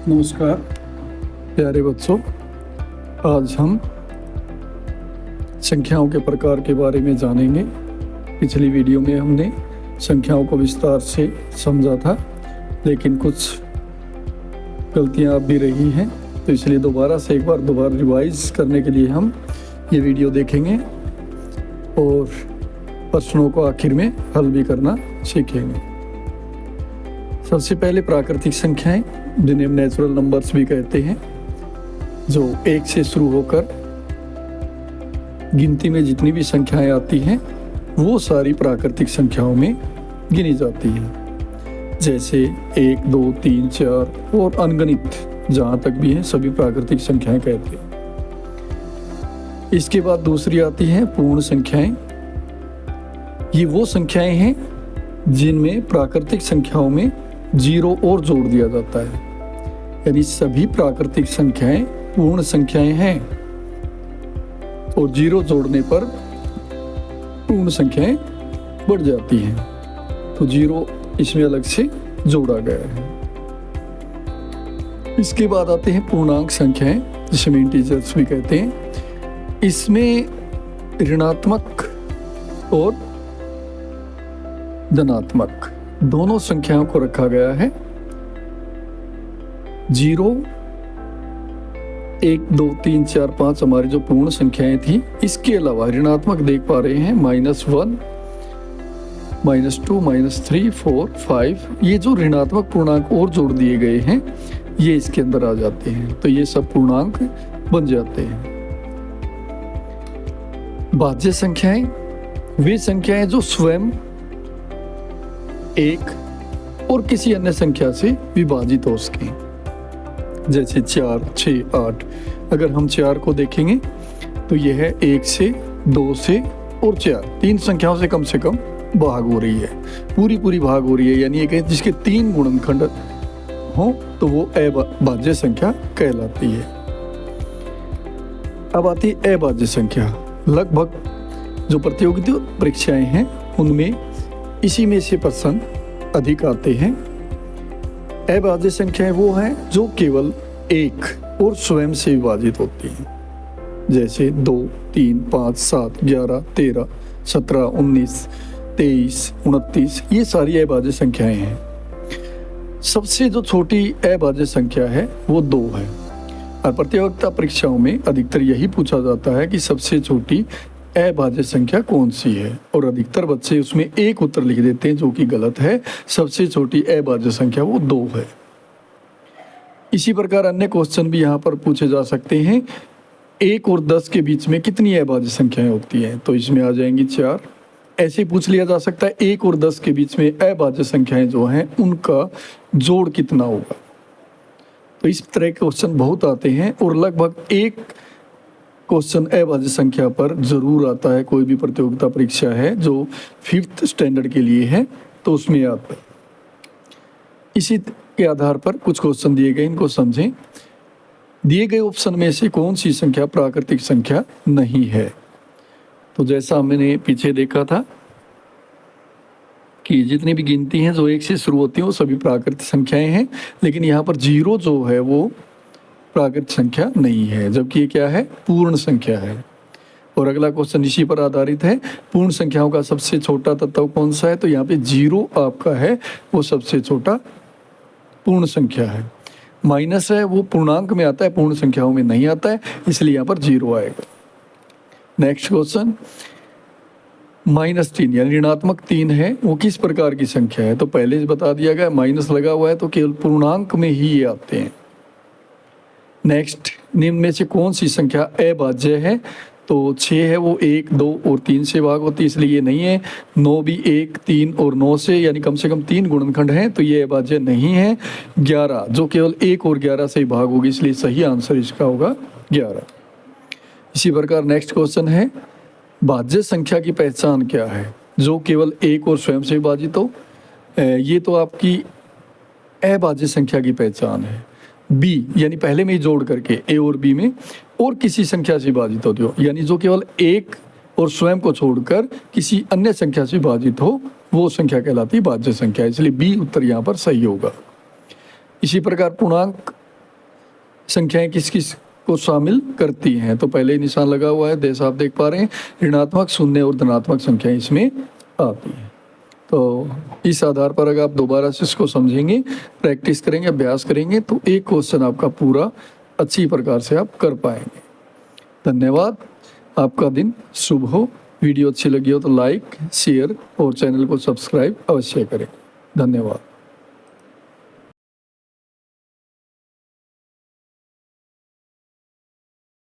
नमस्कार प्यारे बच्चों, आज हम संख्याओं के प्रकार के बारे में जानेंगे। पिछली वीडियो में हमने संख्याओं को विस्तार से समझा था, लेकिन कुछ गलतियां अब भी रही हैं, तो इसलिए एक बार दोबारा रिवाइज करने के लिए हम ये वीडियो देखेंगे और प्रश्नों को आखिर में हल भी करना सीखेंगे। सबसे पहले प्राकृतिक संख्याएं, जिन्हें हम नेचुरल नंबर्स भी कहते हैं, जो 1 से शुरू होकर गिनती में जितनी भी संख्याएं आती हैं वो सारी प्राकृतिक संख्याओं में गिनी जाती हैं। जैसे 1, 2, 3, 4 और अनगिनत जहाँ तक भी हैं सभी प्राकृतिक संख्याएं कहते हैं। इसके बाद दूसरी आती हैं पूर्ण संख्याएं। ये वो संख्याएं हैं जिनमें प्राकृतिक संख्याओं में 0 और जोड़ दिया जाता है, यानी सभी प्राकृतिक संख्याएं पूर्ण संख्याएं हैं और 0 जोड़ने पर पूर्ण संख्याएं बढ़ जाती हैं, तो 0 इसमें अलग से जोड़ा गया है। इसके बाद आते हैं पूर्णांक संख्याएं, जिसे हम इंटीजर्स भी कहते हैं। इसमें ऋणात्मक और धनात्मक दोनों संख्याओं को रखा गया है। 0, 1, 2, 3, 4, 5 हमारी जो पूर्ण संख्याएं थी, इसके अलावा ऋणात्मक देख पा रहे हैं -1, -2, -3, 4, 5। ये जो ऋणात्मक पूर्णांक और जोड़ दिए गए हैं ये इसके अंदर आ जाते हैं, तो ये सब पूर्णांक बन जाते हैं। भाज्य संख्याएं वे संख्याएं जो स्वयं 1 और किसी अन्य संख्या से विभाजित हो सकें, जैसे 4, 6, 8। अगर हम 4 को देखेंगे तो यह 1 से, 2 से और 4 तीन संख्याओं से कम भाग हो रही है, पूरी भाग हो रही है, यानी एक जिसके 3 गुणनखंड हो तो वो अभाज्य संख्या कहलाती है। अब आती है अभाज्य संख्या। लगभग जो प्रतियोगिता परीक्षाएं हैं उनमें इसी में से प्रश्न अधिक आते हैं। अभाज्य संख्याएं वो हैं जो केवल 1 और स्वयं से विभाजित होती हैं, जैसे 2, 3, 5, 7, 11, 13, 17, 19, 23, 29। ये सारी अभाज्य संख्याएं हैं। सबसे जो छोटी अभाज्य संख्या है वो 2 है, और प्रतियोगिता परीक्षाओं में अधिकतर यही पूछा जाता है कि सबसे छोटी अभाज्य संख्या कौन सी है, और अधिकतर बच्चे उसमें एक उत्तर लिख देते हैं, जो कि गलत है। सबसे छोटी अभाज्य संख्या वो 2 है। इसी प्रकार अन्य क्वेश्चन भी यहाँ पर पूछे जा सकते हैं। 1 और 10 के बीच में कितनी अभाज्य संख्याएं होती हैं, तो इसमें आ जाएंगी 4। ऐसे पूछ लिया जा सकता है 1 और 10 के बीच में अभाज्य संख्याएं जो हैं उनका जोड़ कितना होगा। तो इस तरह के क्वेश्चन बहुत आते हैं, और लगभग एक क्वेश्चन अभाज्य संख्या पर जरूर आता है। कोई भी प्रतियोगिता परीक्षा है जो 5th स्टैंडर्ड के लिए है तो उसमें आता है। इसी के आधार पर कुछ क्वेश्चन दिए गए, इनको समझें। दिए गए ऑप्शन में से कौन सी संख्या प्राकृतिक संख्या नहीं है, तो जैसा हमने पीछे देखा था कि जितनी भी गिनती हैं जो 1 से शुरू होती हैं वो सभी प्राकृतिक संख्याएं हैं, लेकिन यहाँ पर 0 जो है वो प्राकृतिक संख्या नहीं है, जबकि ये क्या है, पूर्ण संख्या है। और अगला क्वेश्चन इसी पर आधारित है। पूर्ण संख्याओं का सबसे छोटा तत्व कौन सा है, तो यहाँ पे 0 आपका है, वो सबसे छोटा पूर्ण संख्या है। माइनस है वो पूर्णांक में आता है, पूर्ण संख्याओं में नहीं आता है, इसलिए यहाँ पर 0 आएगा। नेक्स्ट क्वेश्चन, -3 यानी ऋणात्मक 3 है, वो किस प्रकार की संख्या है, तो पहले से बता दिया गया, माइनस लगा हुआ है तो केवल पूर्णांक में ही ये आते हैं। नेक्स्ट, निम्न में से कौन सी संख्या अभाज्य है, तो 6 है वो 1, 2 और 3 से भाग होती है, इसलिए ये नहीं है। 9 भी 1, 3 और 9 से, यानी कम से कम 3 गुणनखंड हैं, तो ये अभाज्य नहीं है। 11 जो केवल 1 और 11 से ही भाग होगी, इसलिए सही आंसर इसका होगा 11। इसी प्रकार नेक्स्ट क्वेश्चन है, भाज्य संख्या की पहचान क्या है, जो केवल 1 और स्वयं से विभाजित हो। ये तो आपकी अभाज्य संख्या की पहचान है। बी यानी पहले में ही जोड़ करके ए और बी में और किसी संख्या से विभाजित होती हो, यानी जो केवल 1 और स्वयं को छोड़कर किसी अन्य संख्या से विभाजित हो, वो संख्या कहलाती है भाज्य संख्या। इसलिए बी उत्तर यहाँ पर सही होगा। इसी प्रकार पूर्णांक संख्याएं किस किस को शामिल करती हैं। तो पहले ही निशान लगा हुआ है, देश आप देख पा रहे हैं, ऋणात्मक, शून्य और धनात्मक संख्याएं इसमें आती हैं। तो इस आधार पर अगर आप दोबारा से इसको समझेंगे, प्रैक्टिस करेंगे, अभ्यास करेंगे, तो एक क्वेश्चन आपका पूरा अच्छी प्रकार से आप कर पाएंगे। धन्यवाद, आपका दिन शुभ हो। वीडियो अच्छी लगी हो तो लाइक, शेयर और चैनल को सब्सक्राइब अवश्य करें। धन्यवाद।